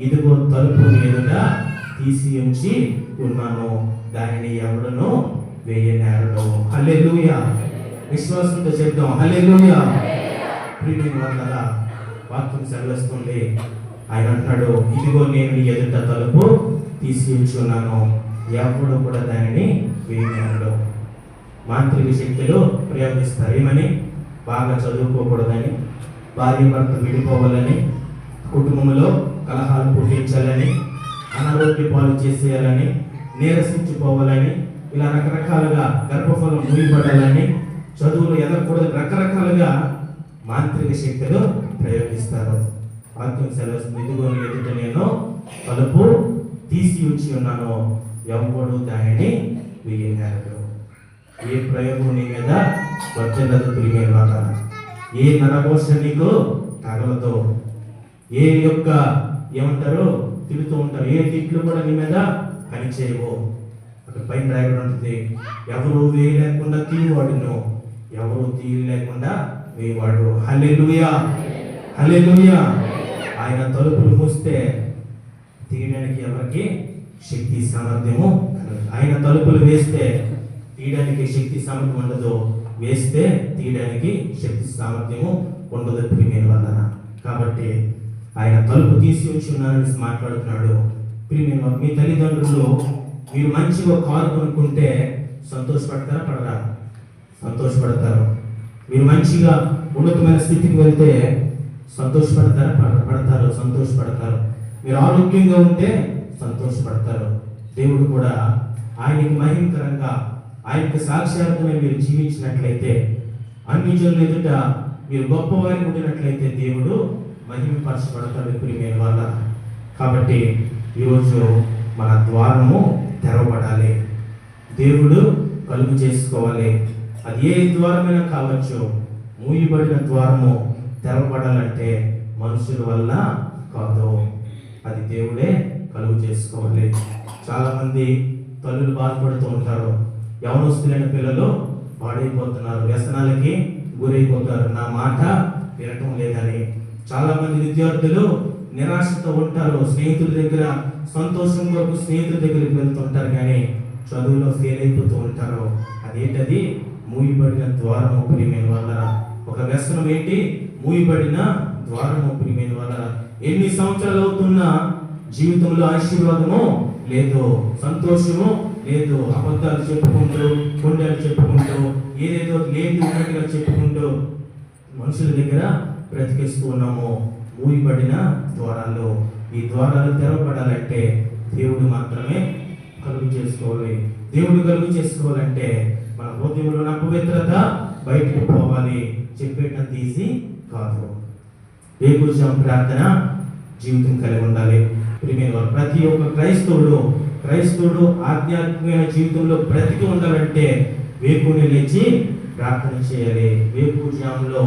Speaker 3: ఇదిగో తలుపు ఎదుట తీసి ఉంచి ఉన్నాను, దానిని ఎవడను వేయనేరడు. హల్లెలూయా. విశ్వాసంతో చెప్తాం హల్లెలూయా. ప్రియమైన వాళ్ళరా, వాక్యం సెలవిస్తుంది. ఆయన అంటాడు, ఇదిగో నేను నీ ఎదుట తలుపు తీసి ఉంచి ఉన్నాను, ఎవడు కూడా దానిని వేయనేరడు. మాంత్రిక శక్తులు ప్రయోగిస్తారు. ఏమని? బాగా చదువుకోకూడదని, భార్య భర్త విడిపోవాలని, కుటుంబంలో కలహాలు పుట్టించాలని, అనారోగ్య పాలు చేసేయాలని, నీరసించిపోవాలని, ఇలా రకరకాలుగా గర్భఫలం ముగిపడాలని, చదువులు ఎదగకూడదు, రకరకాలుగా మాంత్రిక శక్తులు ప్రయోగిస్తారు. వాక్యం సెలవుస్తుంది, ఇదిగో నీ ఎదుట నేను తలుపు తీసి ఉంచి ఉన్నాను, ఎవడు దానిని వేయనేరడు. ఏ ప్రయోగం నీ మీద వచ్చేది ప్రియమైన వాళ్ళ, ఏ నరఘోష నీకు తగలదు, ఏ యొక్క ఏమంటారు తిడుతూ ఉంటారు, ఏ తిట్లు కూడా నీ మీద పనిచేయవు. అక్కడ పైన రాయబడి ఉంటుంది, ఎవరు వేయలేకుండా తీయవాడును, ఎవరు తీయలేకుండా వేయవాడు. హల్లెలూయా. హల్లెలూయా. ఆయన తలుపులు మూస్తే తీయడానికి ఎవరికి శక్తి సామర్థ్యము కలదు. ఆయన తలుపులు వేస్తే తీయడానికి శక్తి సామర్థ్యం ఉండదు, వేస్తే తీయడానికి శక్తి సామర్థ్యము ఉండదు ప్రియమైన వాళ్ళ. కాబట్టి ఆయన తలుపు తీసి ఉంచి ఉన్నారని మాట్లాడుతున్నాడు. ప్రియమైన మీ తల్లిదండ్రులు మీరు మంచిగా కారు కొనుక్కుంటే సంతోషపడతారా? పడరా? సంతోషపడతారు. మీరు మంచిగా ఉన్నతమైన స్థితికి వెళ్తే సంతోషపడతారా? పడతారు, సంతోషపడతారు. మీరు ఆరోగ్యంగా ఉంటే సంతోషపడతారు. దేవుడు కూడా ఆయనకి మహిమకరంగా, ఆయనకి సాక్షాత్తుగా మీరు జీవించినట్లయితే, అన్ని జనుల ఎదుట మీరు గొప్పవారికి ఉండినట్లయితే దేవుడు మహిమపరచబడతాడు ప్రియమైన వాళ్ళ. కాబట్టి ఈరోజు మన ద్వారము తెరవబడాలి, దేవుడు కలుగు చేసుకోవాలి. అది ఏ ద్వారమైనా కావచ్చు, మూయబడిన ద్వారము తెరవబడాలంటే మనుషుల వల్ల కాదు, అది దేవుడే కలుగు చేసుకోవాలి. చాలామంది తల్లులు బాధపడుతూ ఉంటారు, యవనస్తులైన పిల్లలు పాడైపోతున్నారు, వ్యసనాలకి గురైపోతారు, నా మాట వినటం లేదని. చాలామంది విద్యార్థులు నిరాశతో ఉంటారు, స్నేహితుల దగ్గర సంతోషం కొరకు స్నేహితుల దగ్గరికి వెళ్తుంటారు, కానీ చదువులో ఫెయిల్ అయిపోతూ ఉంటారు. అదేంటది? మూయబడిన ద్వారము ప్రియమైన వాళ్ళరా. ఒక వ్యసనం ఏంటి? మూయబడిన ద్వారము ప్రియమైన వాళ్ళరా. ఎన్ని సంవత్సరాలు అవుతున్నా జీవితంలో ఆశీర్వాదము లేదు, సంతోషము లేదు, అబద్ధాలు చెప్పుకుంటూ, కొండలు చెప్పుకుంటూ, ఏదేదో లేదు ఉన్నట్టుగా చెప్పుకుంటూ మనుషుల దగ్గర బ్రతికేస్తూ ఉన్నాము. మూయబడిన ద్వారాలు. ఈ ద్వారాలు తెరవబడాలంటే దేవుడు మాత్రమే కలుగు చేసుకోవాలి. దేవుడు కలుగు చేసుకోవాలంటే మన హృదయంలో ఉన్న పవిత్రత బయటకు పోవాలి. చెప్పేటంత ఈజీ కాదు. వేకుజాము ప్రార్థన జీవితం కలిగి ఉండాలి. ప్రతి ఒక్క క్రైస్తవుడు ఆధ్యాత్మికమైన జీవితంలో బ్రతికి ఉండాలంటే వేకుని లేచి ప్రార్థన చేయాలి. వేకుజాములో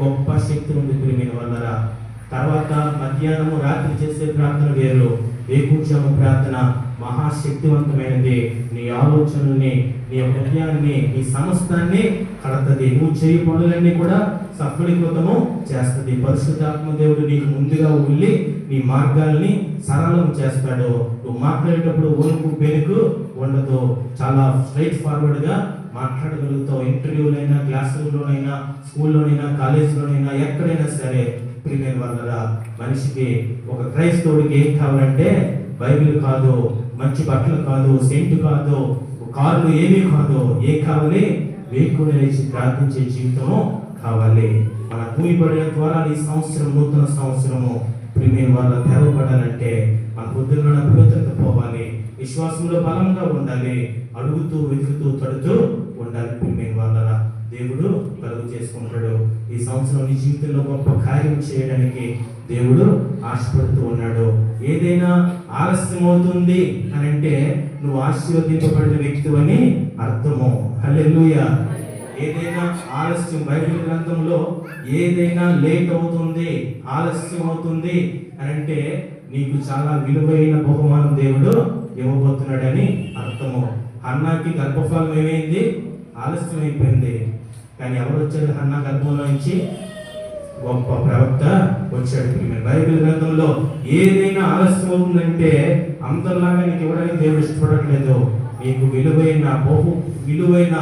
Speaker 3: గొప్ప శక్తి ఉంది ప్రియమైన వాళ్ళరా. తర్వాత మధ్యాహ్నము రాత్రి చేసే ప్రార్థన వేరు. వేకుజాము ప్రార్థన మహాశక్తివంతమైనది. నీ ఆలోచనల్ని, నీ హృదయాన్ని, నీ సమస్తాన్ని కడతది. నువ్వు చేయి పనులన్నీ కూడా సఫలీకృతము చేస్తుంది. పరిశుద్ధాత్మ దేవుడు నీకు ముందుగా వెళ్ళి నీ మార్గాల్ని సరళం చేస్తాడు. నువ్వు మాట్లాడేటప్పుడు వణుకు బెనుకు ఉండదు. చాలా స్ట్రైట్ ఫార్వర్డ్గా మాట్లాడగలుగుతావు. ఇంటర్వ్యూలైనా, క్లాసుల్లోనైనా, స్కూల్లోనైనా, కాలేజీలోనైనా, ఎక్కడైనా సరే. ప్రియమైన వాళ్ళరా, మనిషికి ఒక క్రైస్తవుడికి ఏం కావాలంటే బైబిల్ కాదు, మంచి బట్టలు కాదు, సెంటు కాదు, కార్లు ఏమీ కాదు. ఏం కావాలి? వేకుని లేచి ప్రార్థించే జీవితము కావాలి. మన భూమిపడిన ద్వారా ఈ సంవత్సరం, నూతన సంవత్సరము ప్రియమైన వాళ్ళ తెరవబడాలంటే మన పొద్దున్న పవిత్రత పోవాలి, విశ్వాసంలో బలంగా ఉండాలి, అడుగుతూ వెతుకుతూ తడుతూ ఉండాలి. ప్రియమైన వాళ్ళ దేవుడు కలుగు చేసుకుంటాడు. ఈ సంవత్సరం నీ జీవితంలో గొప్ప కార్యం చేయడానికి దేవుడు ఆశపడుతూ ఉన్నాడు. ఏదైనా ఆలస్యం అవుతుంది అని అంటే నువ్వు ఆశీర్వదింపబడిన వ్యక్తివని అర్థము. హల్లెలూయా. ఏదైనా ఆలస్యం, బైబిల్ గ్రంథంలో ఏదైనా లేట్ అవుతుంది, ఆలస్యం అవుతుంది అని అంటే నీకు చాలా విలువైన బహుమానం దేవుడు ఇవ్వబోతున్నాడని అర్థము. హన్నాకి గర్భఫలం ఏమైంది? ఆలస్యం అయిపోయింది. కానీ ఎవరు వచ్చారు? హన్నా గర్భంలో నుంచి గొప్ప ప్రవక్త వచ్చాడు. బైబిల్ గ్రంథంలో ఏదైనా ఆలస్యం అవుతుందంటే అందరిలాగా నీకు ఇవ్వడానికి దేవుడు ఇష్టపడట్లేదు. నీకు విలువైన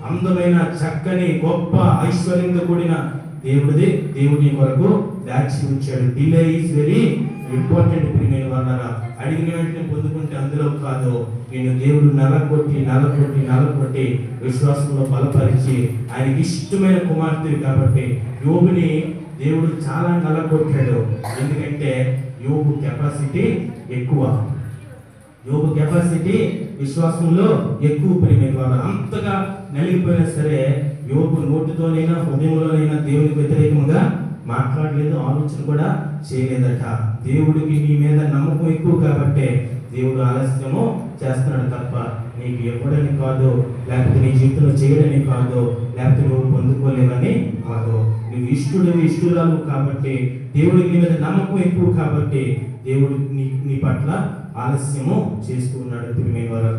Speaker 3: అందమైన, చక్కని, గొప్ప ఐశ్వర్యంతో కూడిన దేవుడి కొరకు దాచి ఉంచాడు. Delay is very important. ప్రియమైన వాళ్ళ అడిగిన వెంటనే పొందుకుంటే అందులో కాదు. నేను దేవుడు నలగొట్టి విశ్వాసంలో బలపరిచి ఆయనకి ఇష్టమైన కుమార్తె కాబట్టి యోబుని దేవుడు చాలా నలగొట్టాడు. ఎందుకంటే యోబు కెపాసిటీ ఎక్కువ. యోబు కెపాసిటీ విశ్వాసంలో ఎక్కువ. ప్రియమైన వాళ్ళ అంతగా నలిగిపోయినా సరే యోబు నోటితోనైనా హృదయంలోనైనా దేవునికి వ్యతిరేకంగా మాట్లాడలేదు, ఆలోచన కూడా చేయలేదట. దేవుడికి నీ మీద నమ్మకం ఎక్కువ కాబట్టి దేవుడు ఆలస్యము చేస్తున్నాడు తప్ప నీకు ఇవ్వడని కాదు, లేకపోతే నీ జీవితంలో చేయడని కాదు, లేకపోతే నువ్వు పొందుకోలేవని కాదు. నువ్వు ఇష్టరాలు కాబట్టి దేవుడికి నీ మీద నమ్మకం ఎక్కువ కాబట్టి దేవుడు నీ పట్ల ఆలస్యము చేస్తున్నాడు.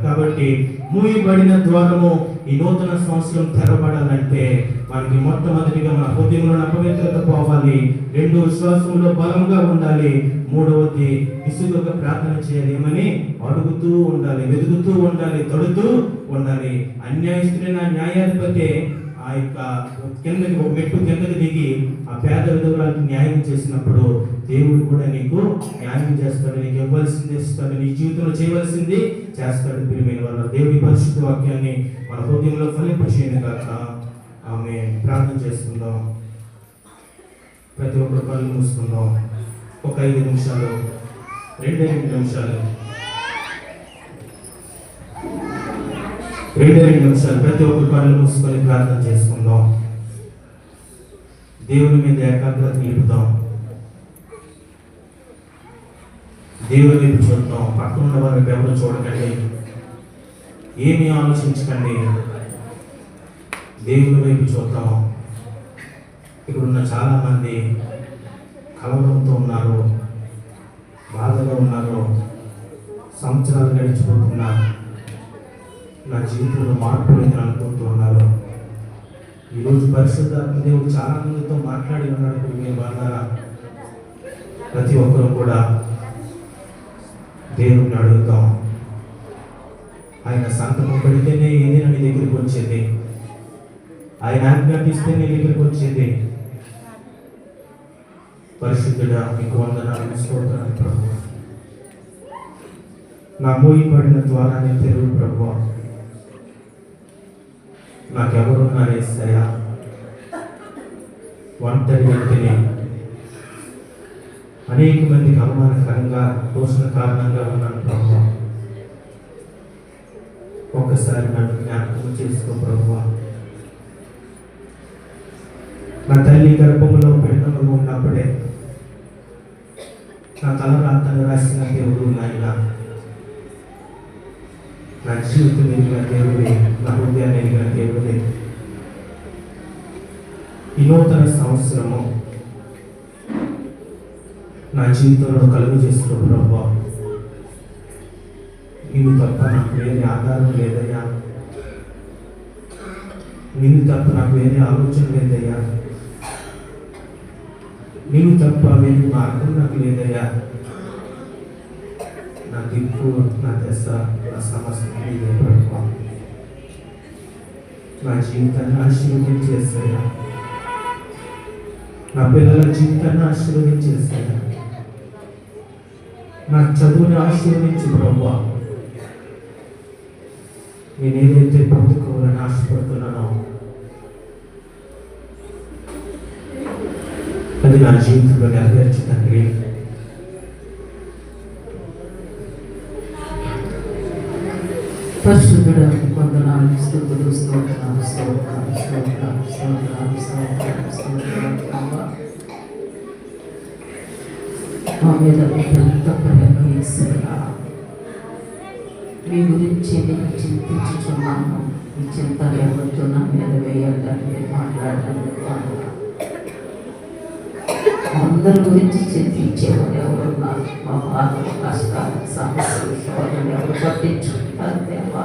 Speaker 3: కాబట్టి మూయబడిన ద్వారము ఈ నూతన సంవత్సరం తెరబడాలంటే మనకి మొట్టమొదటిగా మన హృదయంలో అపవిత్రత పోవాలి, 2 విశ్వాసంలో బలంగా ఉండాలి, 3వది విసుగక ప్రార్థన చేయాలి. ఏమని? అడుగుతూ ఉండాలి, వెతుకుతూ ఉండాలి, తడుతూ ఉండాలి. అన్యాయస్తుడైన న్యాయాధిపతి ఆ యొక్క మెట్టు కిందకి దిగి ఆ పేద విధవురాలకు న్యాయం చేసినప్పుడు దేవుడు కూడా నీకు న్యాయం చేస్తాడు. నీకు ఇవ్వాల్సింది ఇస్తాడు, నీ జీవితంలో చేయవలసింది చేస్తాడు. ప్రియమైన వాళ్ళ దేవుడి పరిశుద్ధ వాక్యాన్ని మన హృదయంలో ఫలింపచేయను గాక. ఆమె ప్రార్థన చేసుకుందాం. ప్రతి ఒక్కరు కళ్ళు మూసుకుందాం. ఒక 5 నిమిషాలు, 2 నిమిషాలు ప్రతి ఒక్కరు కళ్ళు మూసుకొని ప్రార్థన చేసుకుందాం. దేవుని మీద ఏకాగ్రత నిలుపుదాం. దేవుని వైపు చూద్దాం. పక్కన ఉన్న వారికి ఎవరు చూడకండి, ఏమీ ఆలోచించకండి. దేవుని వైపు చూద్దాం. ఇక్కడున్న చాలా మంది కలవరంతో ఉన్నారు, బాధగా ఉన్నారు, సంవత్సరాలు గడిచిపోతున్నారు, నా జీవితంలో మార్పు లేదని అనుకుంటూ ఉన్నారు. ఈరోజు పరిశుద్ధాత్మ దేవుడు చాలా మందితో మాట్లాడి ఉన్నాడు. మీరు వాళ్ళ ప్రతి ఒక్కరు కూడా దేవుడిని అడుగుతాం. ఆయన సంతకం పెడితేనే ఏదైనా నీ దగ్గరికి వచ్చేది, ఆయన ఆజ్ఞాపిస్తే నీ దగ్గరికి వచ్చేది. పరిశుద్ధుడా మీకు వందనాలు, స్తోత్రాలు ప్రభువా. నా మూయబడిన ద్వారాన్ని తెరువు ప్రభువా. నాకెవరున్నారే సయా, ఒంటరి వ్యక్తిని, అనేక మందికి అవమానకరంగా దోషణ కారణంగా ఉన్నాను ప్రభువా. ఒక్కసారి నన్ను జ్ఞాపకం చేసుకో ప్రభువా. నా తల్లి గర్భంలో పిండములు ఉన్నప్పుడే నా తలరాతను రాసిన దేవుడు నాయన. నా జీవితం ఎరిగిన దేవుడే, నా హృదయాన్ని ఎరిగిన దేవుడే. ఈ నూతన సంవత్సరము నా జీవితంలో కలుగు చేసిన ప్రభా, నీవు తప్ప నాకు వేరే ఆధారం లేదయ్యా. నీవు తప్ప నాకు వేరే ఆలోచన లేదయ్యా. నీవు తప్ప వేరే మార్గం నాకు లేదయ్యా. నా దిక్కు, నా దశ, నా సమస్య నీవే ప్రభా. నా జీవితాన్ని ఆశీర్వదించేస్తాయా. నా పిల్లల జీవితాన్ని ఆశీర్వదించేస్తాయా. నా చదువుని ఆశీర్వదించు ప్రభా. నేను ఏదైతే పొందుకోవాలని ఆశపడుతున్నానో అది నా జీవితంలో నెరవేర్చు తండ్రి.
Speaker 1: పరిశుద్ధుడా, వందనాలు, స్తుతులు, స్తోత్రాలు, స్తోత్రాలు, స్తోత్రాలు, స్తోత్రాలు, స్తోత్రాలు, స్తోత్రాలు ప్రభా. మా మీద ఎంత ప్రేమ యేసయ్యా. మీ గురించి నేను చింతించుచున్నాను. ఈ చింత ఎవరితో నా మీద వేయాలని మాట్లాడాలని అందరి గురించి చింతించేవారు ఎవరున్నారు? మా బాధలు, కష్టాలు, సమస్యలు, శోధనలు ఎవరు పట్టించుకుంటారు దేవా?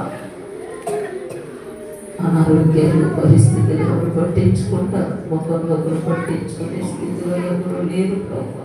Speaker 1: అనారోగ్యాలు, పరిస్థితులు ఎవరు పట్టించుకుంటారు? ఒకరు పట్టించుకునే స్థితిలో ఎవరు లేరు ప్రభా.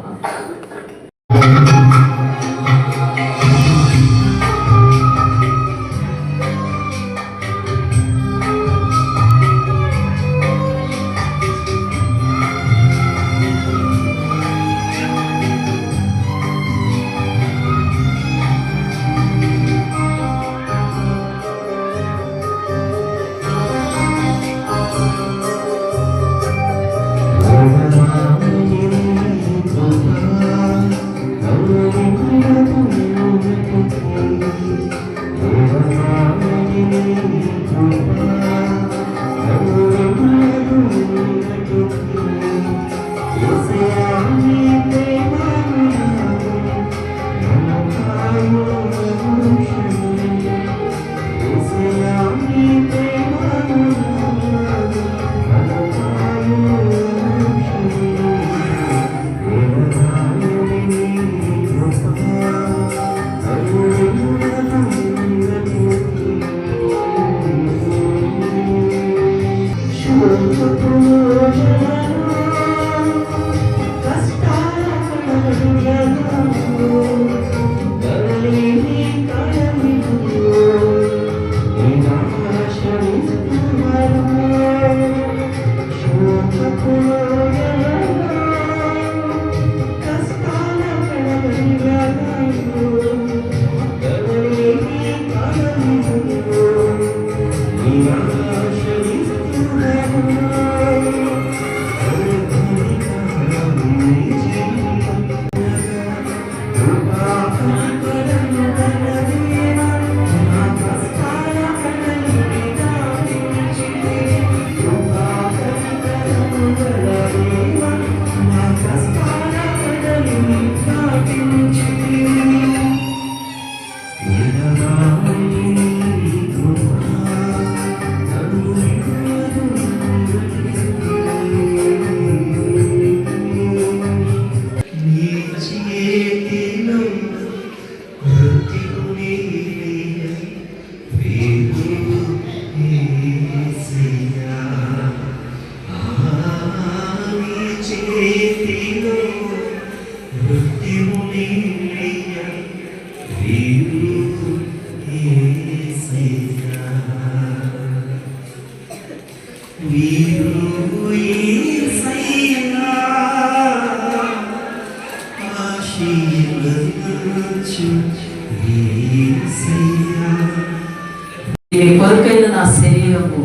Speaker 1: కొరకైన నా శరీరము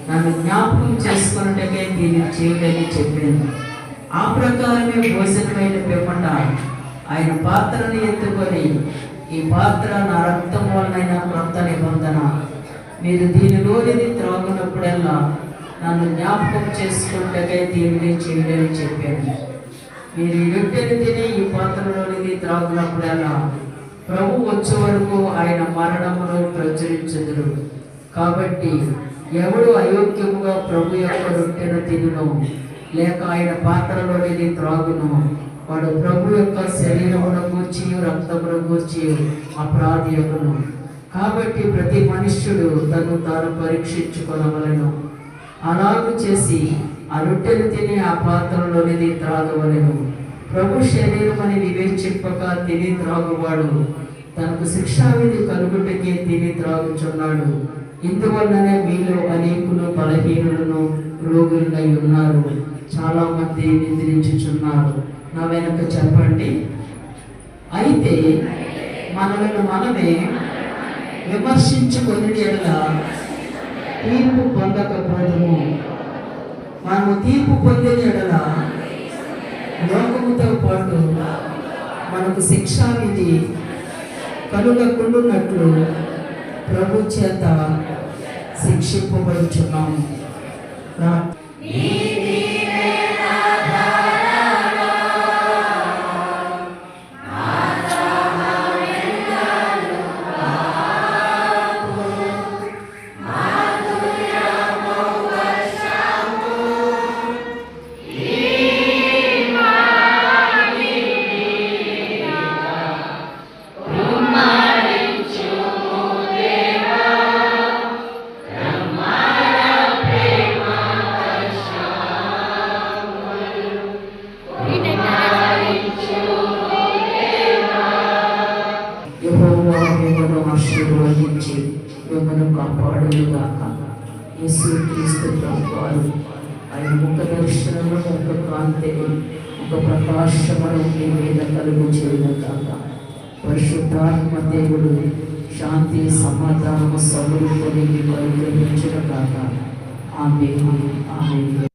Speaker 1: నన్ను జ్ఞాపకం చేసుకున్నట్టుగా దీన్ని చేయడని చెప్పాను. ఆ ప్రకారమే భోజనమైన పిమ్మట ఆయన పాత్రను ఎత్తుకొని, ఈ పాత్ర నా రక్తం వలనైన క్రొత్త నిబంధన, మీరు దీనిలోనిది త్రాగునప్పుడల్లా నన్ను జ్ఞాపకం చేసుకుంటే దీనిని చేయడని చెప్పాను. మీరు ఈ రొట్టెలు తిని ఈ పాత్రలోనిది త్రాగునప్పుడల్లా ప్రభు వచ్చే వరకు ఆయన మరణమును ప్రచురించుదురు. కాబట్టి ఎవడు అయోగ్యముగా ప్రభు యొక్క రొట్టెను తినును లేక ఆయన పాత్రలోనిది త్రాగును వాడు ప్రభు యొక్క శరీరమును గూర్చి రక్తమును గూర్చి అపరాధియగును. కాబట్టి ప్రతి మనుష్యుడు తను తాను పరీక్షించుకొనవలెను. అలాగూ చేసి ఆ రొట్టెలు తిని ఆ పాత్రలోనిది త్రాగవలెను. ప్రభు శరీరం అని వివేచింపక తిని త్రాగువాడు తనకు శిక్షావిధి కలుగుటకే తిని త్రాగుచున్నాడు. ఇందువల్లనే మీలో అనేకులు బలహీనులను రోగులై ఉన్నారు, చాలా మంది నిద్రించుచున్నారు. నా వెనక చెప్పండి. అయితే మనలను మనమే విమర్శించుకొని తీర్పు పొందకపోదుము. మనము తీర్పు పొందిన ఎడల లోకముతో పాటు మనకు శిక్షావిధి కలుగకుండునట్లు ప్రభు చేత శిక్షింపబడుచున్నాము. ఆశీర్వదించి మిమ్మల్ని కాపాడుగాక. యేసుక్రీస్తు ప్రభువారు ఆయన ముఖ దర్శనము ఒక కాంతిని ఒక ప్రకాశమును మీ మీద కలుగు చేయగాక. పరిశుద్ధాత్మ దేవుడు శాంతి సమాధానము సమృద్ధిని మీకు అనుగ్రహించుగాక. ఆమేన్. ఆమేన్.